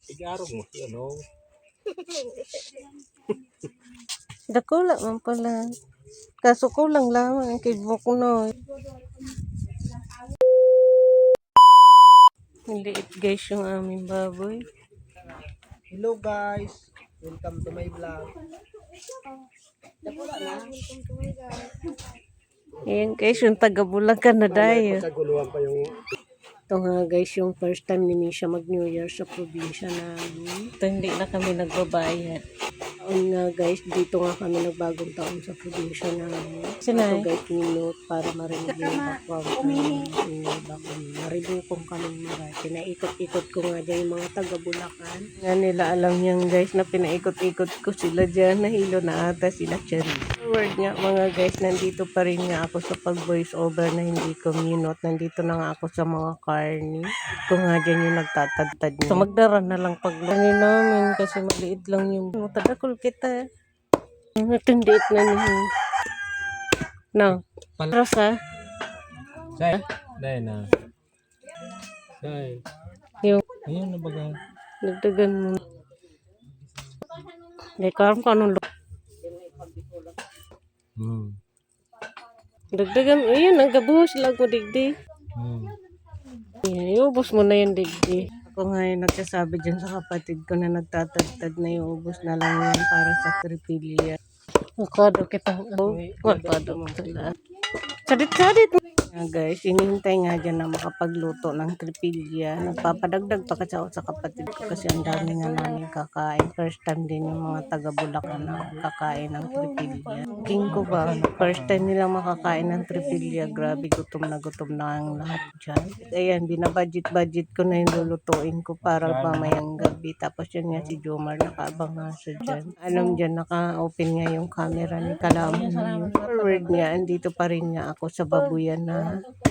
Igarong mo, ano? Dako lang man pala. Kaso kulang lamang ang kibok no. Maliit guys yung aming baboy. Hello guys, welcome to my vlog. Ayan guys, yung taga-Bulacan na dayo. Pagkaguluhan pa yung... Ito nga guys, yung first time ni Misha mag-New Year sa probinsya namin. Ito hindi na kami nagbabayad. Taon nga guys, dito nga kami nagbagong taon sa probinsya namin. Ito guys, minute para marinig yung background kami. Marinig kong kaming maray. Pinaikot-ikot ko nga dyan yung mga taga-Bulacan. Nga nila alam yan guys na pinaikot-ikot ko sila dyan. Nahilo na ata sila Cherry. Word nga mga guys, nandito pa rin nga ako sa pag-voice over na hindi ko minute. Nandito na nga ako sa mga carny. Ito nga dyan yung nagtatadtad niya. So magdara na lang paglangin namin kasi maliit lang yung tadakol kita. Natundiit na niyo. No. Rosa. Say? Dahil na. Say. Yung Ayun na baga. nagdagan mo. Hindi karam ko anong dagdagan mo. Ayun, naggabuhos lang ko digdi. Yan, iubos mo na yung digdi. Ako nga yung nagsasabi dyan sa kapatid ko na nagtatagtad na yung ubos na lang yan para sa tripilya. Makado kitang makado mo sila. Sadit-sadit mo. Guys, inihintay nga dyan na makapagluto ng tripilya. Nagpapadagdag pa kasi ako sa kapatid ko kasi ang dami nga namin kakain. First time din yung mga taga-Bulacan na kakain ng tripilya. King ko ba? First time nilang makakain ng tripilya. Grabe, gutom na ang lahat dyan. Ayan, binabudget ko na yung lulutuin ko para mamayang gabi. Tapos yun nga si Jomar, nakaabang nga siya dyan. Alam dyan, naka-open nga yung camera ni Kalamon na yun. Forward nga, andito pa rin nga ako sa babuyan na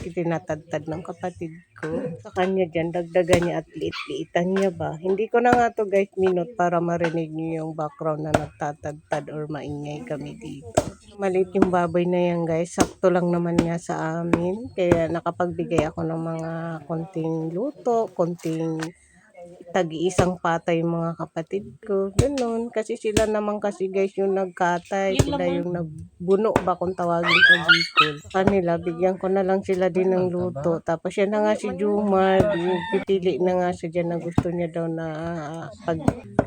itinatadtad ng kapatid ko. Sa kanya dyan, dagdagan niya at liit-liitan niya ba. Hindi ko na nga to guys minute para marinig niyo yung background na nagtatadtad or maingay kami dito. Maliit yung baboy na yan guys. Sakto lang naman nga sa amin. Kaya nakapagbigay ako ng mga konting luto, konting tag-iisang patay yung mga kapatid ko. Ganun. Kasi sila naman kasi guys yung nagkatay. Sila yung nagbuno ba kung tawagin sa Bicol. Sa kanila, bigyan ko na lang sila din ng luto. Tapos yan na nga si Jumar. Pipili na nga siya dyan na gusto niya daw na pag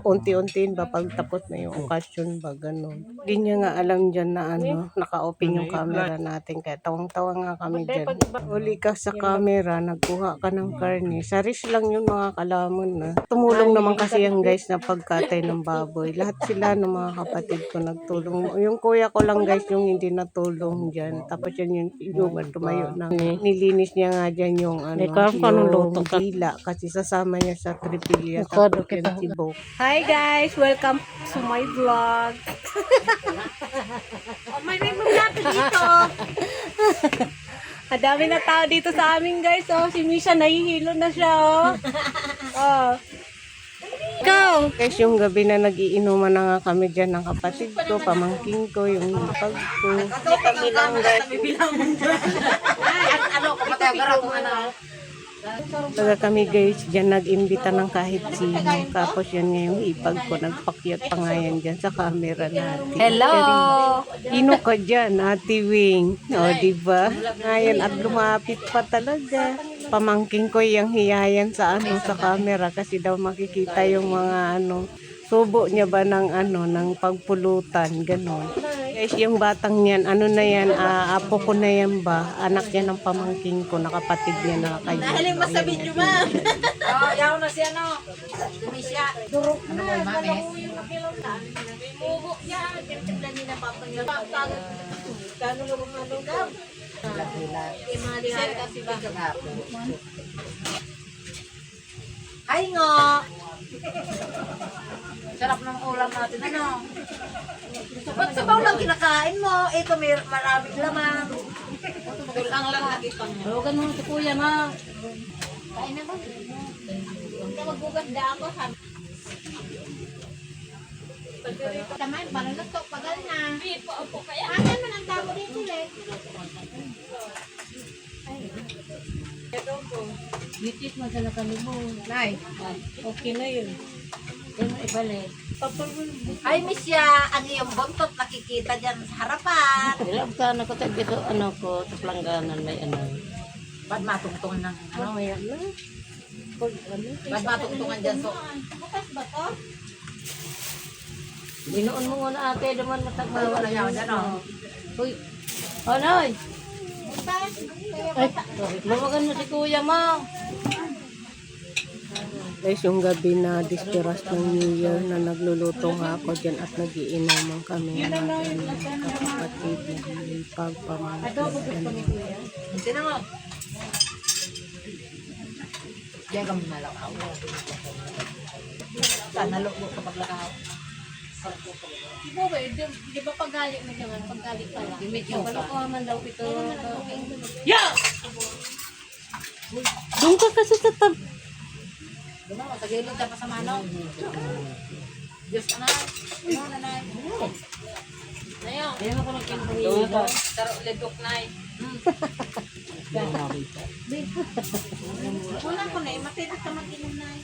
unti-untiin ba pag tapos na yung okasyon ba. Ganun. Hindi niya nga alam dyan na naka-open yung camera natin. Kaya tawang-tawa nga kami dyan. Uli ka sa camera, nagkuha ka ng karne. Saris lang yun mga kalamon na. Tumulong naman kasi yan guys na pagkatay ng baboy. Lahat sila ng mga kapatid ko nagtulong. Yung kuya ko lang guys yung hindi natulong dyan. Tapos yan yung tumayo na. Nilinis niya nga dyan yung yung dila kasi sasama niya sa tripilya. Tapos yan tibok. Hi guys! Welcome to my vlog. May vlog dito. Ang dami na tao dito sa amin guys. Oh, si Misha nahihilo na siya oh. Oh. Ikaw! Guys, yung gabi na nagiinuman na nga kami dyan ng kapatid ko, pamangking ko, yung pag ko. Kami lang guys. Ano, kapatay agara kung ano. Taga kami guys, dyan nag-imbita ng kahit sino. Tapos yan nga yung ipag ko, nagpakyat pa nga yan dyan sa camera natin. Hello! Ino ka dyan, Ate Wing. O, diba? Ngayon, at lumapit pa talaga. Pamangking ko yung hiyayan sa sa camera kasi daw makikita yung mga subo niya ba ng ng pagpulutan, gano'n. Guys, yung batang yan, na yan, apo ko na yan ba? Anak niya ng pamangking ko, nakapatid niya na kayo. Nahaling masabi nyo ba? Oo, yaw na siya no. Misya. Durok na. Ano mo, mames? Mubo niya. Tintignan niya na papangyo. Kano lang mga lugaw? Imali kasi ba? Ay nga! Sarap ng ulam natin, ano? Ba't sabaw lang kinakain mo? Ito may maraming laman. Kulang lang lagi pang mo. Huwag mo ito kuya na. Kain na ba? Huwag ka maguganda ako. Pagkarito naman, paano na ito? Pagal na. Opo, kaya. Ano man ang tamo dito, Lek? Bitis mo sa nakalimo. Nay. Okay na yun. Yan mo ibalik. Ay, Misya, ang iyong buntot nakikita dyan sa harapan. Ilang ka na ko tayo dito, ano ko, sa plangganan may ano. Ba't matungtungan ng ano? Mamaya na. Pag ano? Ba't matungtungan dyan? So, Dinoon mo muna ate, duman matagbawa. wala yan, ano? Uy, Anoy! Ay, mawagan mo si kuya mo. Guys, yung gabi na dispiras ng New Year na nagluluto nga ako dyan at nagiinuman kami ng kapatid na pagpamamagitan. hindi na mo. Diyan kami nalakaw. Sana loko kapag lakaw. Di ba paggalit mo naman? Paggalit pala. Yung pala man daw ito. Doon ka kasi sa tab... Doon mo, sa gilid ka pa sa manong. Diyos ka na. Ano na na. Ngayon. Ayaw ako nagkimpuriyo. Taro, ledok na eh. Wala ko na eh. Matitis ka mag-inom na eh.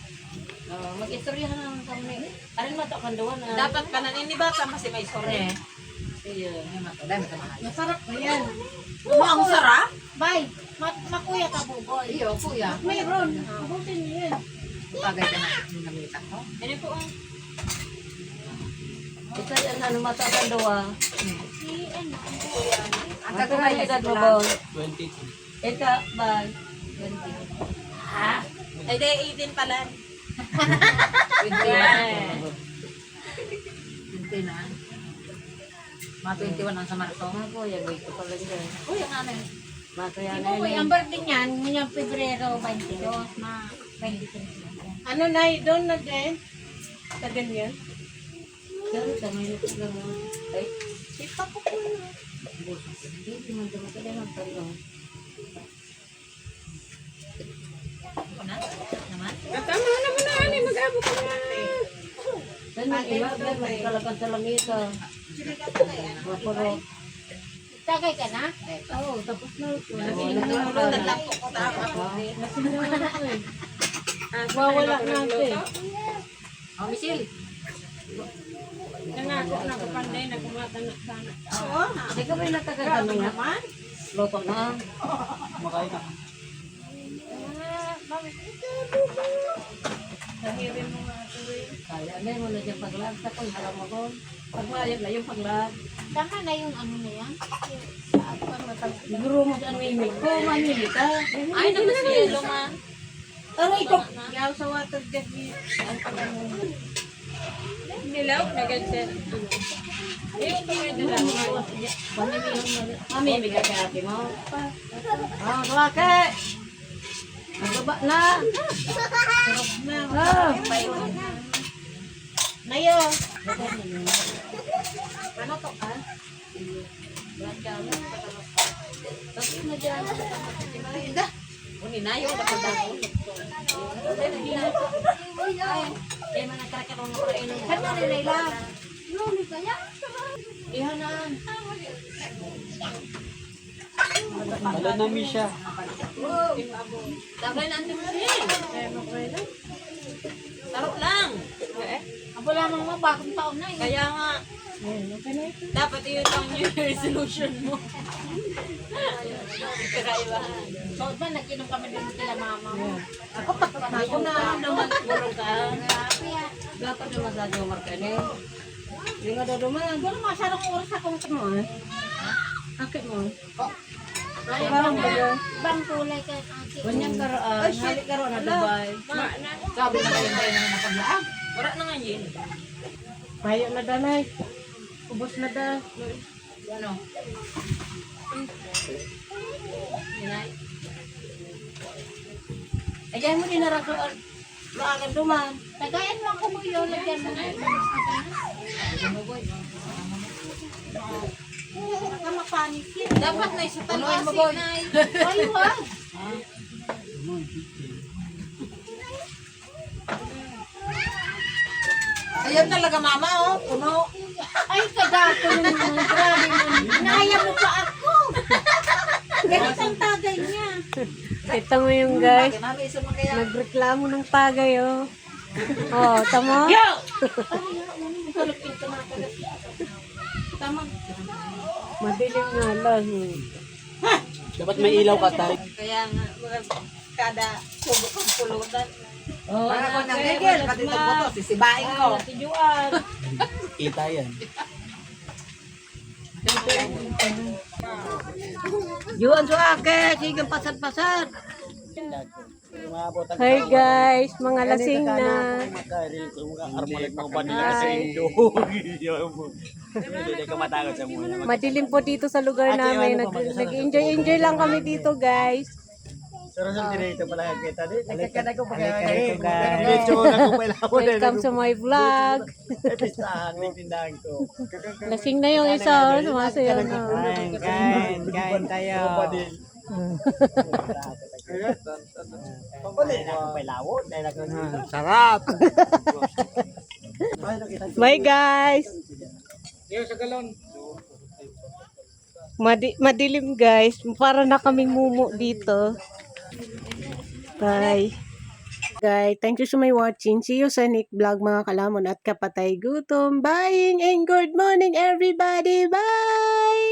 Mag-istoryahan naman kami. Arin mo ito kanduan na. Dapat ka na ninibata kasi may sorry. Ayun. Masarap ba yan? Oo, ang sarap. Bay, makuya ka buboy. Iyo, kuya. Mayroon. Abutin mo yun. Bagay ka na namita ko. Ano po ang? Ito yan, ano mata kanduwa. Ang Ito na kagulay edad na mo, sila. boy. 22. Ika, bay. Ay, di, 18 pala. 20 na. Mga 21 ang sa Marso. Makuya, boy. Ito pala dyan. Uy, ang ano eh. Makuya na Uy, yun. ang birthday niyan, ngayong Pebrero 22, na 23. Ano na, doon na din? Sa ganyan? Saan ka may lupit lang mo? Ay, sipa ko po yun. Hindi man ito ka din magtanong. Ako na. Naman. Tama naman na, ani, mag-abo ka na. Saan yung iba? Magkalakan sa langita. Mapuro. Tagay ka na? Oo, tapos na. Nagulutan lang po ko tao. Wawala natin. Oh, Michelle. Nangako na kapanday na kumatanak sana. Hindi ka ba yung natagagamay na? Loto na. Sahirin mo nga ito eh. Kaya na mo na dyan paglag. Tapos halam mo ko. Pagmayag na yung paglag. Tama na yung ano na yan? Siguro mo dyan mimik ko. Mamimik ka. Ay, naman si Yelo man. Ano ito? Yaw sa water jet niya. Nilaw, nag-set. Mamimik ka kaya ate mo. Ah, kalaki! Nagbaba na! Ah! Nayo. Ano to, ah? Tapos na dyan. Inda. Uninayo, dapat dako. Kaya man nagkarakaro mo para inom. Saan na nila? Ihanan. Wala na Misha. Dagay na ang Michelle. Tarot lang. Abo lamang mo, bagong taon na. Kaya nga, dapat yun ang New Year resolution mo. Kakaibahan. So, ba, nag-inom kami din kila mama mo. Ako na naman siguro ka. Dapat naman sa ating markani. Hindi nga daw duman. Pero masyadong oras akong tumoy. Akit mo. Ay, Parang bayo. ibang kulay kay ate. Kanyang karoon. Halik karoon na Dubai. Sabi na kayo tayo na napaglaag. Wala na nga yun. Mayo na danay. Ubos na da. Ano? Inay. Ayan mo din narakoon. Maagan duman. Tagayan mo ako mo yun, lagyan mo na. Baka mapanik yun. Dapat na isa Punuin mo, boy. Ay, wag. Ayan talaga mama, oh. Puno. Ay, kagato naman. Grabe mo. Naya mo pa ako. Ganit ang tagay niya. Kita mo yung guys. Kay mami, iso mo kaya. Nagreklamo ng tagay, oh. Oh, tama? Madilim nga lang. Dapat may ilaw ka tayo. Kaya nga, kada subok ang pulutan. Oh, Para ko nang gigil, pati ito po to, sisibain ko. Si Juan. Kita yan. Yuan so ake, sige pasad-pasad. Hi guys, mga lasing na. Madilim po dito sa lugar namin. Nag-enjoy lang kami dito guys. Welcome sa my vlog. Lasing na yung isa, sumasayaw na. Kain tayo. Sarap. Bye guys. Madilim guys. Para na kaming mumu dito. Bye. Guys, thank you so much watching. See you sa Nick Vlog mga kalamon at kapatay gutom. Bye and good morning everybody. Bye.